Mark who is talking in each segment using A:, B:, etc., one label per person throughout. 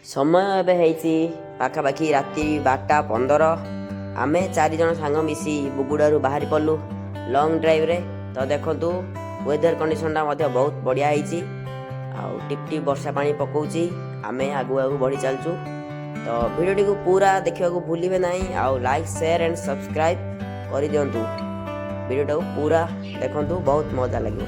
A: समय एबे ହେଇଛି ପାଖାପାଖି ରାତି 12:15। ଆମେ 4 ଜଣ ସାଙ୍ଗ ମିଶି ବୁଗୁଡ଼ାରୁ ବାହାରି ପଡ଼ିଲୁ ଲଙ୍ଗ୍ ଡ୍ରାଇଭ୍ରେ। ତ ଦେଖନ୍ତୁ ୱେଦର୍ କଣ୍ଡିସନ୍ଟା ମଧ୍ୟ ବହୁତ ବଢ଼ିଆ ହେଇଛି, ଆଉ ଟିପ୍ ଟିପ୍ ବର୍ଷା ପାଣି ପକାଉଛି। ଆମେ ଆଗକୁ ବଢ଼ି ଚାଲିଛୁ। ତ ଭିଡ଼ିଓଟିକୁ ପୁରା ଦେଖିବାକୁ ଭୁଲିବେ ନାହିଁ, ଆଉ ଲାଇକ୍ ସେୟାର ଆଣ୍ଡ ସବସ୍କ୍ରାଇବ୍ କରିଦିଅନ୍ତୁ। ଭିଡ଼ିଓଟାକୁ ପୁରା ଦେଖନ୍ତୁ, ବହୁତ ମଜା ଲାଗିବ।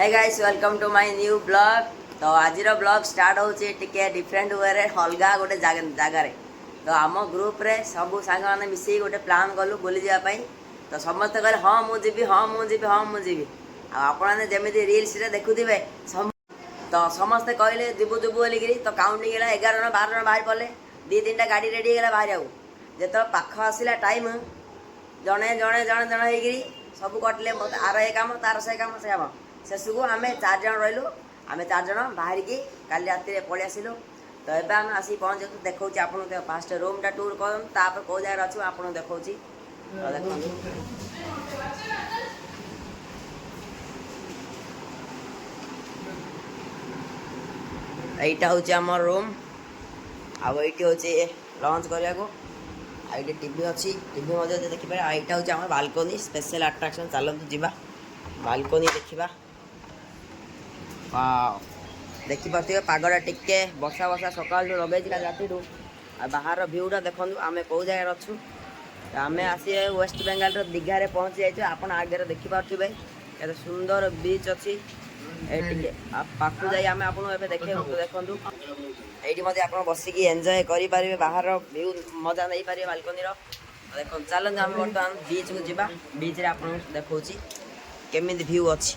A: Hey guys, welcome to my new blog. तो आज ब्लॉग स्टार्ट होचे टिके डिफरेंट वे रे अलगा गोटे जगार। तो आम ग्रुप रे सब सांग मैंने मिसिक गोटे प्लान कलु बुली जावाई। तो समस्त कहले हाँ मुझी हाँ मुझी हाँ मुझी। आपने जमी रिल्स देखुवे तो समस्ते कहले जीवु जीवु बोलिकी। तो काउंटिंग है 11 जन 12 जन बाहर पड़े। 2-3टा गाड़ी रेडी है बाहर आउ जो पाख आसला टाइम जड़े जड़े जड़े जड़े सब कटले आर ए कम तार से कम से कम शेष को आम 4 जन रही। आम 4 जन बाहर की काली राति पलि आसिलु। तो ये आम आसी पहुँचे देखा आपको फास्ट रूम टा टूर कर कौ जगह अच्छे आपको देखा यहाँ हूँ आम रूम। आईटी हूँ लंच करने को ये टीवी अच्छी टीवी मध्य देखिए। यहाँ हूँ आम बालकोनी स्पेशल अट्राक्शन। चलतु जीवा बालकोनी देखा। देखिपे पगटा टिके बसा बसा सकाल लगे राति बाहर भ्यूटा देखूँ आम कौ जगार अच्छु। आम आसी वेस्ट बेंगल दीघारे पहुँची जाइए। आप आगे देखिपे केते सुंदर बीच अच्छी। पाखु जाई आम आपको देखे देखूँ ये आप बसिकी एंजॉय करें बाहर भ्यू मजा नहीं पारे बालकोनी देख। चलते आम बर्तमान बीच को जा। बीच रे आप देखा केमी भ्यू अच्छी।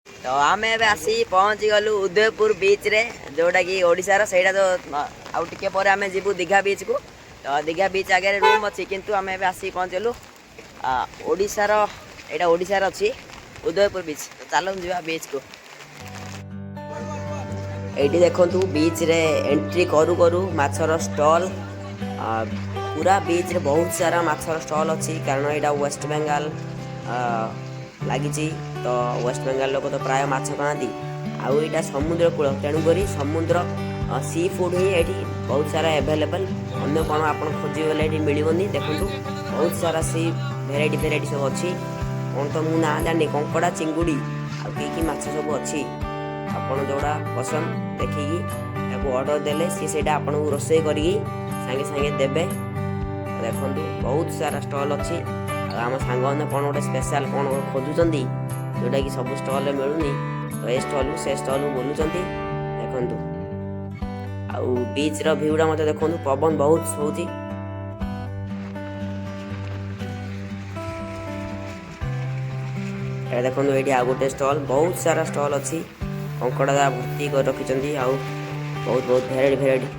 A: तो आम ए आसी पहुँची गलु उदयपुर बीच रे जोटा कि ओडिशार सेटा। तो आउ टिके पर आम जीवु दीघा बीच को। तो दीघा बीच आगे रूम अच्छी किंतु आम ए आसी पहुँचलु ओडिशार एटा ओडिशार अच्छी उदयपुर बीच। तो चलो जा बीच को। एटी देखंतु बीच रे एंट्री करू करू माछर स्टॉल पूरा बीच रे बहुत सारा माछर स्टॉल अच्छी। कारण एटा वेस्ट बेंगल लगी। तो वेस्ट बेंगल लोक तो प्राय माछ खाती। आउ यहाँ समुद्र कूल तेणुक समुद्र सी फूड ही ये बहुत सारा एभेलेबल। अन्य कौन आप खोजे ये मिलनी। देखो बहुत सारा सी भेराइटी भेराइटी सब अच्छी। कौन तो मुझे ना जानी कंकड़ा चिंगुड़ी आ कि माछ सब अच्छी। आपड़ जोड़ा पसंद देखिकी ऑर्डर देले सी से आपको रोषे करी सांगे सांगे देबे। देखो बहुत सारा स्टॉल अच्छी। आम सांग मैंने कौन गोटे स्पेशल कौन खोजुंट जोटा कि सब स्टल मिलूनी। तो ये स्टल से स्टल बुलूँ देखु। आउ बीच रो भ्यूटा मत देखो पवन बहुत होची। देखो ये आ गोटे स्टल बहुत सारा स्टल अच्छी। कंकड़ा भर्ती कर रखी। आउ बहुत बहुत भेराइटी भेराइटी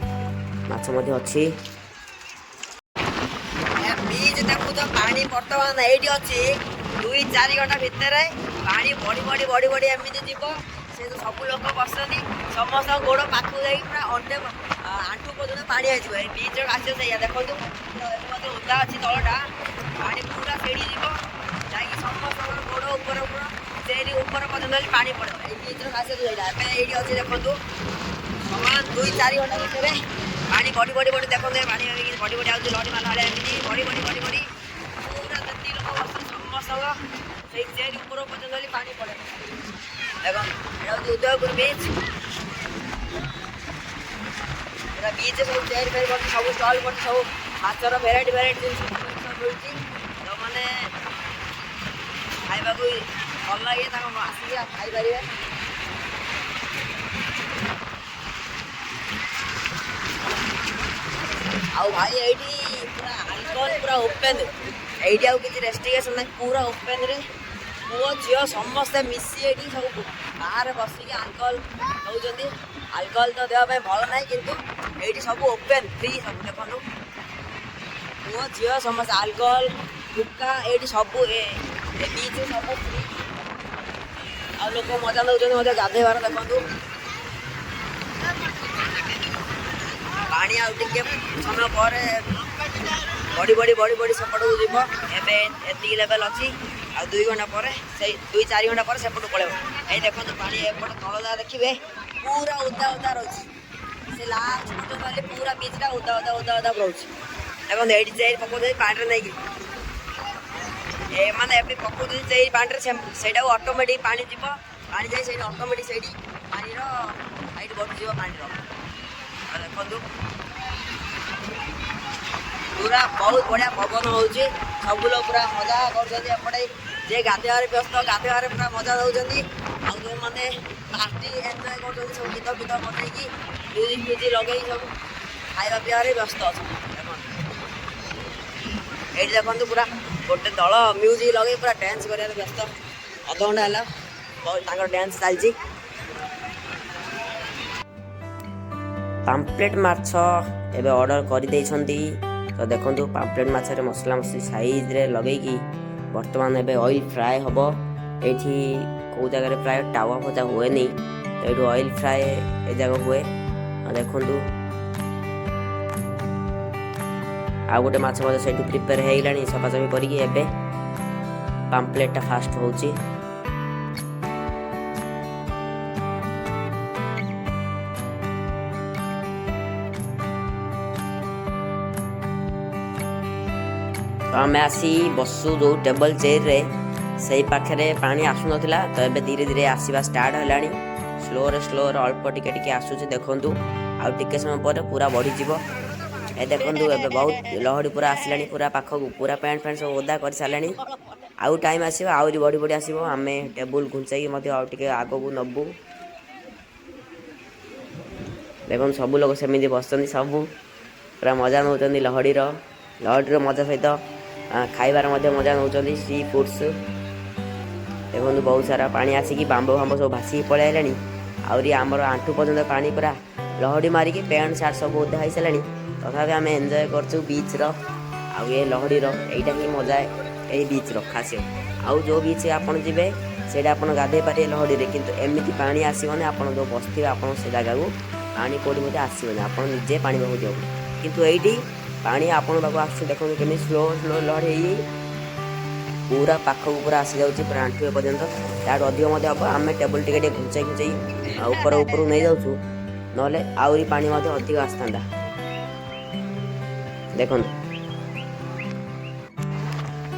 A: माछ अच्छी। बीच देखु तो पानी बर्तमान ये अच्छी 2-4 घंटा भितर पानी बढ़ी बढ़ी बढ़ी बढ़ी एमती जीव से तो सब लोग बसती। समस्त गोड़ पाखु जा पूरा अंडे आंठू पर्यटन पानी आसो बीच आस देखो ओदा अच्छी तलटा पानी पूरा सेड़ी जीव जा समस्त गोड़ ऊपर से ऊपर पर्यटन पानी पड़े बीच आस ये अच्छी। देखो समान 2-4 घंटा भितर पानी बढ़ी बढ़ी बढ़ी देखो पानी बढ़ी बढ़ी आती लड़ी माला एमती बढ़ी बढ़ी बढ़ी बढ़ी पूरा जी लोग बस समस्त से ऊपर पर्यटन पानी पड़े। देखो उदयपुर बीच बीच सब चेयर फेयर कर सब स्टल कर सब माछर भेराइटी भेराइटी जिन मिलूँ। जो मैंने खाइबा भल लगे आसिक खाईपर। आउ भाई ये पूरा अल्कोहल पूरा ओपेन ये आउ कि रेस्ट्रिकेशन ना पूरा ओपेन रे पुओ झील समस्ते मिसी ये सब बाहर बसिक अल्कोहल नौकरी। अल्कोहल तो देवाई भल ना किंतु ये सब ओपेन फ्री सब। देखो पुओ झील समस्त अल्कोहल हुक्का ये सब बीच सब फ्री। आ लोक मजा नौकरी गाधेबार देखो पानी आउ टिके समय पर बड़ी बड़ी बड़ी बड़ी सेपटू जीव एति लेवल अच्छी आ 2 घंटा पर से 2-4 घंटा पर सेपटू पड़ेब ये देखो पानी एपट तल जा देखिए पूरा उदा उदा रही से लास्ट पटे पूरा बीचटा उदा उदा उदा उदा रोचे देखो ये पकाउे पानी नहीं मैंने एपी पकाउे से पानी से ऑटोमेटिक पानी जीव पानी जाए से ऑटोमेटिक से पानी हाइट बढ़ुज पानी देखो पूरा बहुत बढ़िया पवन हो सब लोग पूरा मजा करपटे जे गाधोर व्यस्त गाधोर पूरा मजा दौरान आउ जो मैंने पार्टी एंजय कर सब गीत फीत पटेकी म्यूजिक फ्यूजिक लगे सब खाଇବା ପିଇବାରେ ବ୍ୟସ୍ତ ଅଛନ୍ତି ଏଇଠି ଦେଖନ୍ତୁ ପୁରା ଗୋଟେ ଦଳ ମ୍ୟୁଜିକ୍ ଲଗେଇ ପୁରା ଡ୍ୟାନ୍ସ କରିବାରେ ବ୍ୟସ୍ତ ଅଧଘଣ୍ଟା ହେଲା ତାଙ୍କର ଡ୍ୟାନ୍ସ ଚାଲିଛି ପାମ୍ପଲେଟ୍ ମାଛ ଏବେ ଅର୍ଡ଼ର କରିଦେଇଛନ୍ତି ତ ଦେଖନ୍ତୁ ପାମ୍ପଲେଟ୍ ମାଛରେ ମସଲା ମସଲି ସାଇଜ୍ରେ ଲଗେଇକି ବର୍ତ୍ତମାନ ଏବେ ଅଏଲ୍ ଫ୍ରାଏ ହେବ ଏଇଠି କେଉଁ ଜାଗାରେ ପ୍ରାୟ ତାୱା ଭଜା ହୁଏନି ତ ଏଇଠୁ ଅଏଲ୍ ଫ୍ରାଏ ଏ ଜାଗା ହୁଏ ଦେଖନ୍ତୁ ଆଉ ଗୋଟେ ମାଛ ମଧ୍ୟ ସେଇଠୁ ପ୍ରିପେୟାର ହେଇଗଲାଣି ସଫାସଫି କରିକି ଏବେ ପାମ୍ପଲେଟ୍ଟା ଫାଷ୍ଟ ହେଉଛି तो आम आसी बसु जो टेबल चेयर रे से पाखे पानी आसुनला तो ये धीरे धीरे आसवा स्टार्ट है स्लो अल्प टिके टिके आसूँ देखूँ आउ टिके समय पर पूरा बढ़ीज ए देखूँ ए बहुत लहड़ी पूरा आसला पूरा पाखक पूरा पैंट फैंट सब ओदा कर सारे आउ टाइम आस आहरी बढ़ी बढ़ी आसो आम टेबुल घुंचाई आगे आगक नबू देखो सब लोग सेमती बस सब पूरा मजा नौ लहड़ी मजा सहित खाइबार मजा नौ सी फुड्स देखो बहुत सारा पानी आसिकी बांबो फांब सब भासी पलैला आहरी आमर आंठू पर्यटन पानी पूरा लहड़ी मारिकी पैंट सार्ट सब ओदा हो सारे तथापि आम एंजय कर बीच ये लहड़ी यहीटा ही मजा ये बीच खासियत आउ जो बीच आपड़ जी से गाधे पारे लहड़ी में कितु एमती पानी आसोनी आप जो बसते आप से जगह को पानी कौटी मत आसोनी आप निजे पानी पाक दियो कितु ये पानी आपण पाक आस देखो केमी स्लो स्लो लहड़ी पूरा पाखक पूरा आसी जाऊँगी पूरा आंठू पर्यटन ताठू अधिक हम आम टेबुल टिके घुंचाई घुंचाई ऊपर ऊपर नहीं जाऊँ ना आहरी पानी अधिक आसता देखो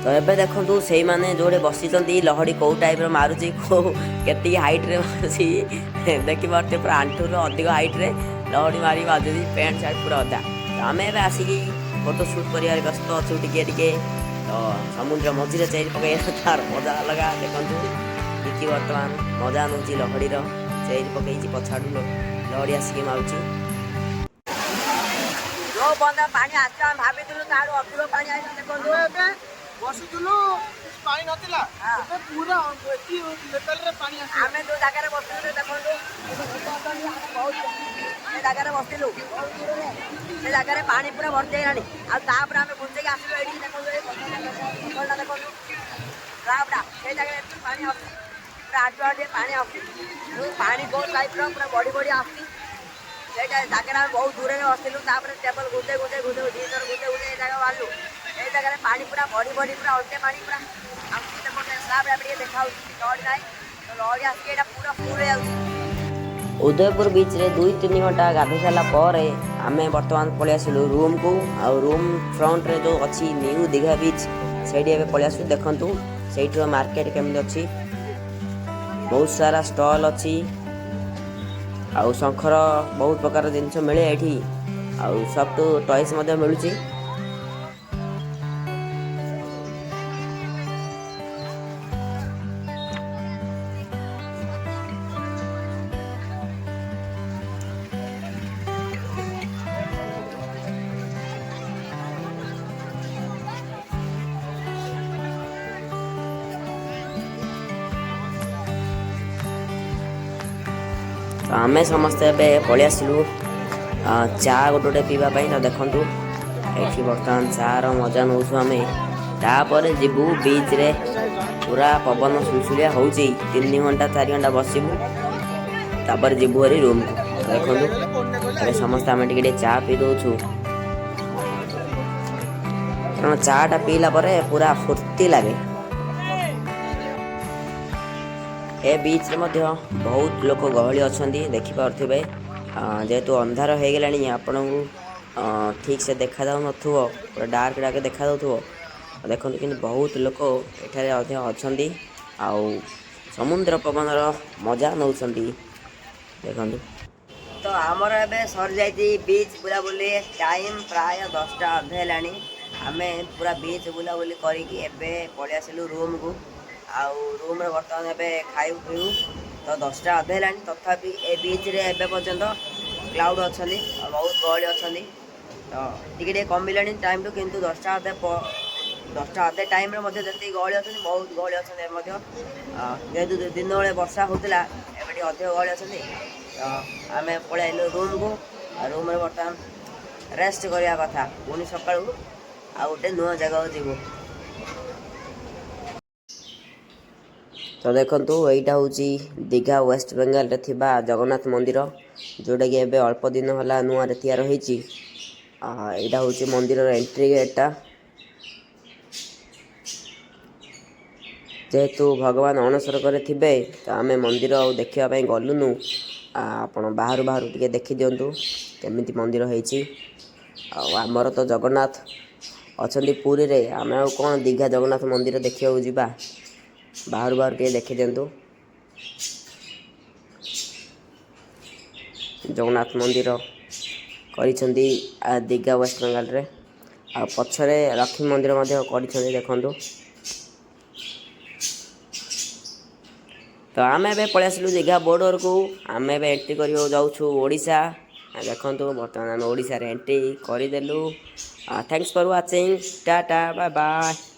A: तो ये देखो से मैंने जोड़े बसी लहड़ी कौ टाइप मारुची के हाइट रे मारुची देखी पारे पूरा आंठू अधिक हाइट रे लहड़ी मारी बाजुची पैंट सार्ट पूरा अदा तो आम ए आसिकी फोटो सुट कर व्यस्त अच्छु टिके तो समुद्र मझीरे चेरी पकड़ तार मजा अलग देखो देखिए बर्तमान मजा नौ लहड़ी चेरी पकई पछाड़ू लहड़ी आसिकी मारुची जो बंदा पानी आस भाभी अधिक पानी आई देखो
B: बसुलु पानी नथिला पूरा लेवल रे पानी आसी
A: आमे जो जगह बसलु देखो बहुत जगह बसलु से जगह पानी पूरा भर्ती होगानी आपर आम घुंचे आसलु ये देखो देखो राबड़ा से जगह पानी आस पूरा आठ आठ पानी आस पानी बहुत टाइप पूरा बढ़ी बढ़ी आसी से जगह बहुत दूर में बसलु टेबल घुंचे घुंचे घुंचे दीथर घुंचे घुंचे ये जगह बाहर ये जगह पानी पूरा बढ़ी बढ़ी पूरा अल्टे पानी पूरा देखा लहड़ी ना तो लहड़ी आसिक पूरा फुल हो उदयपुर बीच रे 2-3 घंटा गाधे सारापर आम बर्तमान पलि आसलु रूम को आ रूम फ्रंट रे जो अच्छी न्यू दीघा बीच से पलि आसु देखु से मार्केट केमती अच्छी बहुत सारा स्टॉल अच्छी आउ शंखर बहुत प्रकार जिनस मिले ये आउ सब तो टॉयस मिलूँ आम समस्ते पलि आसलु चा गोटे पीवाई तो देखूँ ये बर्तमान चार मजा नौ आम तापर जीवु बीच रे पूरा पवन सुलसुलिया हो 3 घंटा 4 घंटा बसबू तापर जीवु हरी रूम को देखो समस्त आम टे चा पी दौचु କାରଣ ଚାଟା ପିଇଲା ପରେ ପୁରା ଫୁର୍ତ୍ତି ଲାଗେ। ଏ ବିଚ୍ରେ ମଧ୍ୟ ବହୁତ ଲୋକ ଗହଳି ଅଛନ୍ତି ଦେଖିପାରୁଥିବେ। ଯେହେତୁ ଅନ୍ଧାର ହେଇଗଲାଣି ଆପଣଙ୍କୁ ଠିକ୍ ସେ ଦେଖାଯାଉନଥିବ, ପୁରା ଡାର୍କ ଦେଖାଯାଉଥିବ। ଦେଖନ୍ତୁ କିନ୍ତୁ ବହୁତ ଲୋକ ଏଠାରେ ମଧ୍ୟ ଅଛନ୍ତି ଆଉ ସମୁଦ୍ର ପବନର ମଜା ନେଉଛନ୍ତି। ଦେଖନ୍ତୁ ତ ଆମର ଏବେ ସରିଯାଇଛି ବିଚ୍ ବୁଲାବୁଲି। ଟାଇମ୍ ପ୍ରାୟ 10ଟା ଅଧେ ହେଲାଣି। ଆମେ ପୁରା ବିଚ୍ ବୁଲାବୁଲି କରିକି ଏବେ ପଳେଇ ଆସିଲୁ ରୁମ୍କୁ। ଆଉ ରୁମ୍ରେ ବର୍ତ୍ତମାନ ଏବେ ଖାଇବୁ ପିଇବୁ। ତ 10ଟା ଅଧେ ହେଲାଣି, ତଥାପି ଏ ବିଚ୍ରେ ଏବେ ପର୍ଯ୍ୟନ୍ତ କ୍ଲାଉଡ଼ ଅଛନ୍ତି ଆଉ ବହୁତ ଗହଳି ଅଛନ୍ତି। ତ ଟିକେ କମିଲାଣି ଟାଇମ୍ଠୁ, କିନ୍ତୁ 10ଟା ଅଧେ ଟାଇମ୍ରେ ମଧ୍ୟ ଯେତିକି ଗହଳି ଅଛନ୍ତି ବହୁତ ଗହଳି ଅଛନ୍ତି ଏବେ ମଧ୍ୟ। ଯେହେତୁ ଦିନ ବେଳେ ବର୍ଷା ହେଉଥିଲା, ଏବେ ଟିକେ ଅଧିକ ଗହଳି ଅଛନ୍ତି। ତ ଆମେ ପଳେଇ ଆସିଲୁ ରୁମ୍କୁ। ଆଉ ରୁମ୍ରେ ବର୍ତ୍ତମାନ ରେଷ୍ଟ କରିବା କଥା, ପୁଣି ସକାଳୁ ଆଉ ଗୋଟେ ନୂଆ ଜାଗାକୁ ଯିବୁ। ତ ଦେଖନ୍ତୁ ଏଇଟା ହେଉଛି ଦୀଘା ୱେଷ୍ଟ ବେଙ୍ଗଲରେ ଥିବା ଜଗନ୍ନାଥ ମନ୍ଦିର, ଯେଉଁଟାକି ଏବେ ଅଳ୍ପ ଦିନ ହେଲା ନୂଆରେ ତିଆରି ହୋଇଛି। ଏଇଟା ହେଉଛି ମନ୍ଦିରର ଏଣ୍ଟ୍ରି ଗେଟ୍ଟା। ଯେହେତୁ ଭଗବାନ ଅଣସରକରେ ଥିବେ, ତ ଆମେ ମନ୍ଦିର ଆଉ ଦେଖିବା ପାଇଁ ଗଲୁନୁ। ଆପଣ ବାହାରୁ ଟିକେ ଦେଖିଦିଅନ୍ତୁ କେମିତି ମନ୍ଦିର ହେଇଛି। ଆଉ ଆମର ତ ଜଗନ୍ନାଥ ଅଛନ୍ତି ପୁରୀରେ, ଆମେ ଆଉ କ'ଣ ଦୀଘା ଜଗନ୍ନାଥ ମନ୍ଦିର ଦେଖିବାକୁ ଯିବା। ବାହାରୁ ଟିକେ ଦେଖିଦିଅନ୍ତୁ ଜଗନ୍ନାଥ ମନ୍ଦିର କରିଛନ୍ତି ଦୀଘା ୱେଷ୍ଟ ବେଙ୍ଗଲରେ। ଆଉ ପଛରେ ଲକ୍ଷ୍ମୀ ମନ୍ଦିର ମଧ୍ୟ କରିଛନ୍ତି, ଦେଖନ୍ତୁ। ତ ଆମେ ଏବେ ପଳେଇ ଆସିଲୁ ଦୀଘା ବୋର୍ଡ଼ରକୁ। ଆମେ ଏବେ ଏଣ୍ଟ୍ରି କରିବାକୁ ଯାଉଛୁ ଓଡ଼ିଶା। ଦେଖନ୍ତୁ ବର୍ତ୍ତମାନ ଆମେ ଓଡ଼ିଶାରେ ଏଣ୍ଟ୍ରି କରିଦେଲୁ। Thanks for watching. Tata bye bye.